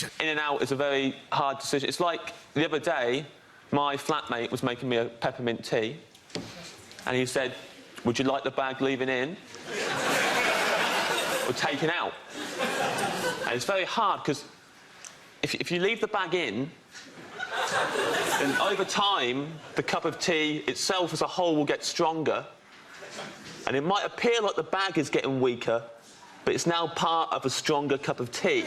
In and out is a very hard decision. It's like the other day, my flatmate was making me a peppermint tea, and he said, "Would you like the bag leaving in or taken out?" And it's very hard because if you leave the bag in, then over time the cup of tea itself as a whole will get stronger, and it might appear like the bag is getting weaker, but it's now part of a stronger cup of tea.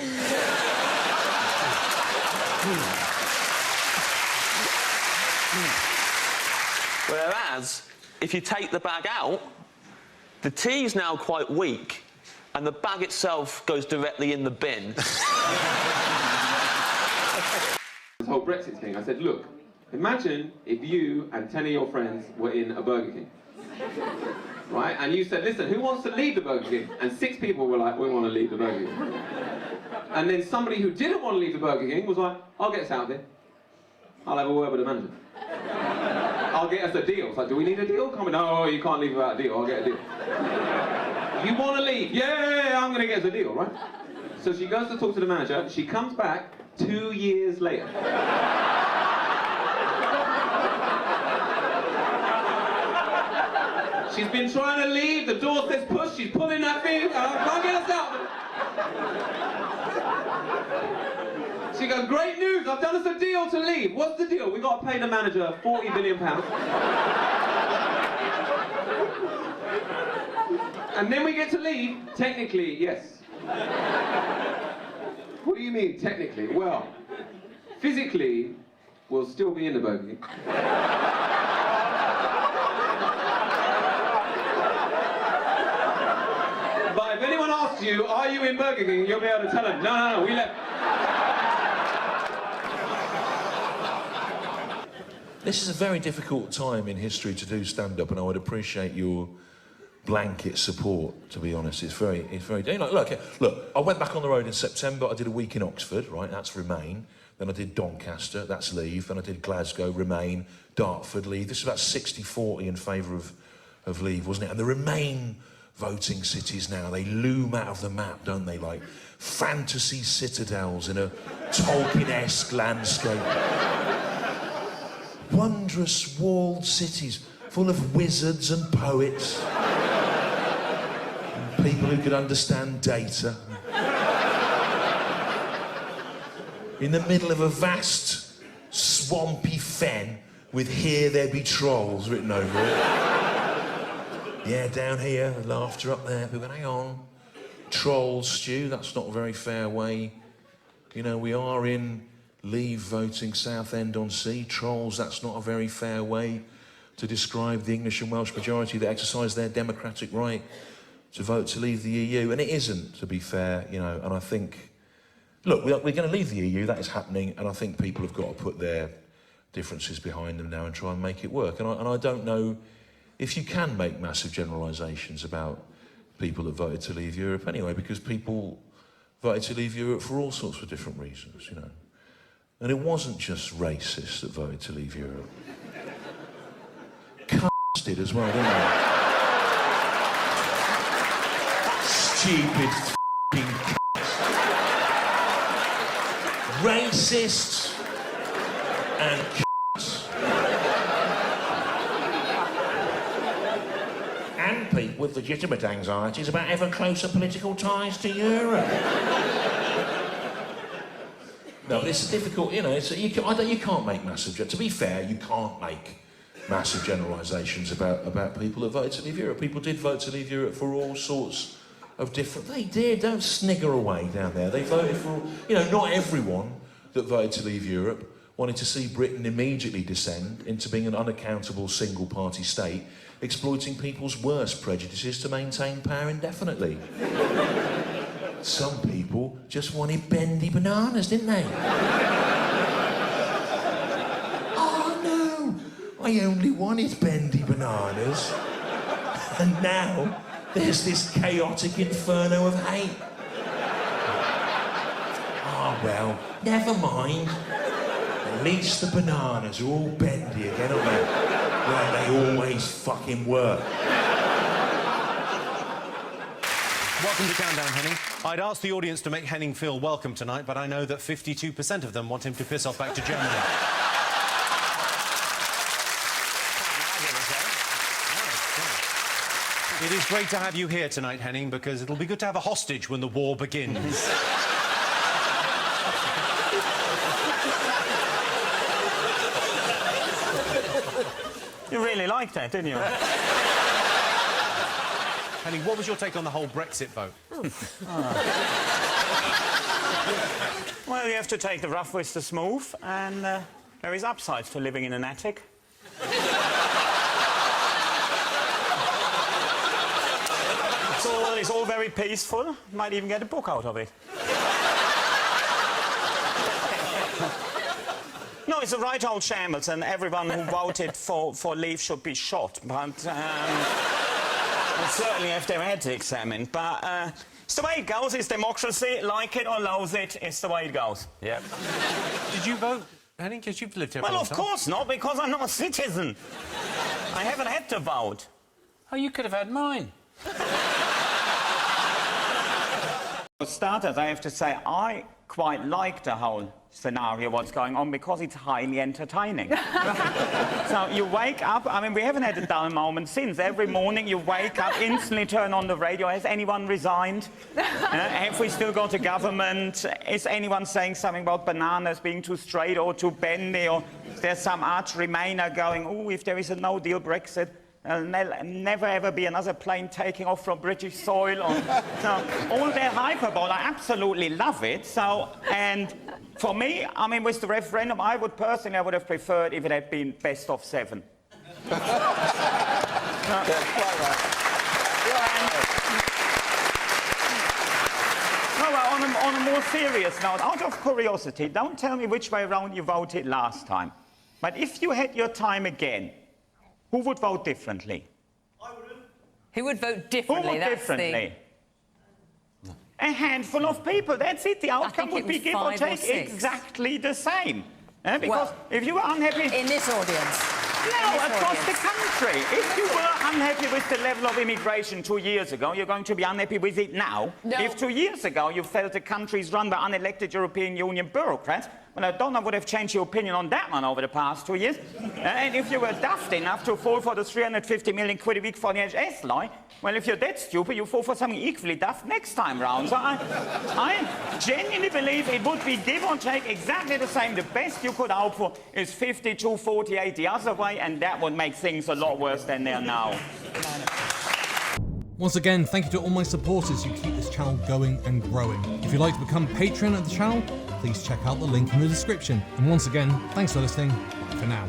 Whereas, if you take the bag out, the tea's now quite weak, and the bag itself goes directly in the bin. This whole Brexit thing, I said, look, imagine if you and 10 of your friends were in a Burger King. Right? And you said, listen, who wants to leave the Burger King? And 6 people were like, we want to leave the Burger King. And then somebody who didn't want to leave the Burger King was like, I'll get us out of here. I'll have a word with the manager. I'll get us a deal. It's like, do we need a deal? Come on, no, you can't leave without a deal. I'll get a deal. You want to leave? Yeah, I'm going to get us a deal, right? So she goes to talk to the manager. She comes back 2 years later. She's been trying to leave, the door says push, she's pulling that thing, I can't get us out. She goes, great news, I've done us a deal to leave. What's the deal? We've got to pay the manager £40 billion. And then we get to leave? Technically, yes. What do you mean, technically? Well, physically, we'll still be in the Burger King. But if anyone asks you, are you in Burger King, you'll be able to tell them, no, we left. This is a very difficult time in history to do stand-up, and I would appreciate your blanket support, to be honest. It's very, you know, look, I went back on the road in September. I did a week in Oxford, right, that's Remain. Then I did Doncaster, that's Leave. Then I did Glasgow, Remain, Dartford, Leave. This is about 60-40 in favour of Leave, wasn't it? And the Remain voting cities now, they loom out of the map, don't they? Like fantasy citadels in a Tolkien-esque landscape. Wondrous walled cities full of wizards and poets. And people who could understand data. In the middle of a vast, swampy fen with "Here There Be Trolls" written over it. Yeah, down here, laughter up there. People going, hang on. Trolls, Stu, that's not a very fair way. You know, we are in Leave voting Southend-on-Sea. Trolls, that's not a very fair way to describe the English and Welsh majority that exercise their democratic right to vote to leave the EU. And it isn't, to be fair, you know, and I think, look, we're going to leave the EU, that is happening, and I think people have got to put their differences behind them now and try and make it work. And I don't know if you can make massive generalisations about people that voted to leave Europe anyway, because people voted to leave Europe for all sorts of different reasons, you know. And it wasn't just racists that voted to leave Europe. Cunts did as well, didn't they? Stupid f***ing cunts. Racists and cunts. And people with legitimate anxieties about ever closer political ties to Europe. No, but it's difficult, you know, you can't make massive... To be fair, you can't make massive generalisations about people that voted to leave Europe. People did vote to leave Europe for all sorts of different... They did, don't snigger away down there. They voted for... You know, not everyone that voted to leave Europe wanted to see Britain immediately descend into being an unaccountable single-party state, exploiting people's worst prejudices to maintain power indefinitely. Some people just wanted bendy bananas, didn't they? Oh no, I only wanted bendy bananas. And now there's this chaotic inferno of hate. Oh well, never mind. At least the bananas are all bendy again, aren't they? Like they always fucking were. Welcome to Countdown, Henig. I'd asked the audience to make Henig feel welcome tonight, but I know that 52% of them want him to piss off back to Germany. It is great to have you here tonight, Henig, because it'll be good to have a hostage when the war begins. You really liked that, didn't you? Henig, what was your take on the whole Brexit vote? Well, you have to take the rough with the smooth, and there is upsides to living in an attic. It's all very peaceful. Might even get a book out of it. No, it's a right old shambles, and everyone who voted for leave should be shot. But they certainly have their heads examined. But it's the way it goes. It's democracy. Like it or loathe it, it's the way it goes. Yep. Did you vote, Henig? Because you've lived here for a long time. Well, of course not, because I'm not a citizen. I haven't had to vote. Oh, you could have had mine. For starters, I have to say, I quite like the whole scenario, what's going on, because it's highly entertaining. So you wake up, I mean, we haven't had a dull moment since. Every morning you wake up, instantly turn on the radio. Has anyone resigned? Have we still got a government? Is anyone saying something about bananas being too straight or too bendy? Or is there some arch Remainer going, oh, if there is a no-deal Brexit, there'll never ever be another plane taking off from British soil. So, all that hyperbole, I absolutely love it. So, and for me, I mean, with the referendum, I would have preferred if it had been best of 7. On a more serious note, out of curiosity, don't tell me which way round you voted last time. But if you had your time again, who would vote differently? I wouldn't. Who would vote differently? Who would differently? A handful of people. That's it. The outcome would be give or take exactly the same. Because well, if you were unhappy... In this audience. No, across the country. If you were unhappy with the level of immigration 2 years ago, you're going to be unhappy with it now. No. If 2 years ago you felt the country's run by unelected European Union bureaucrats, well, I don't know would have changed your opinion on that one over the past 2 years. And if you were daft enough to fall for the 350 million quid a week for the NHS lie, well, if you're that stupid, you fall for something equally daft next time round. So I genuinely believe it would be give or take exactly the same. The best you could hope for is 52-48 the other way, and that would make things a lot worse than they are now. Once again, thank you to all my supporters who keep this channel going and growing. If you'd like to become Patreon of the channel, please check out the link in the description. And once again, thanks for listening. Bye for now.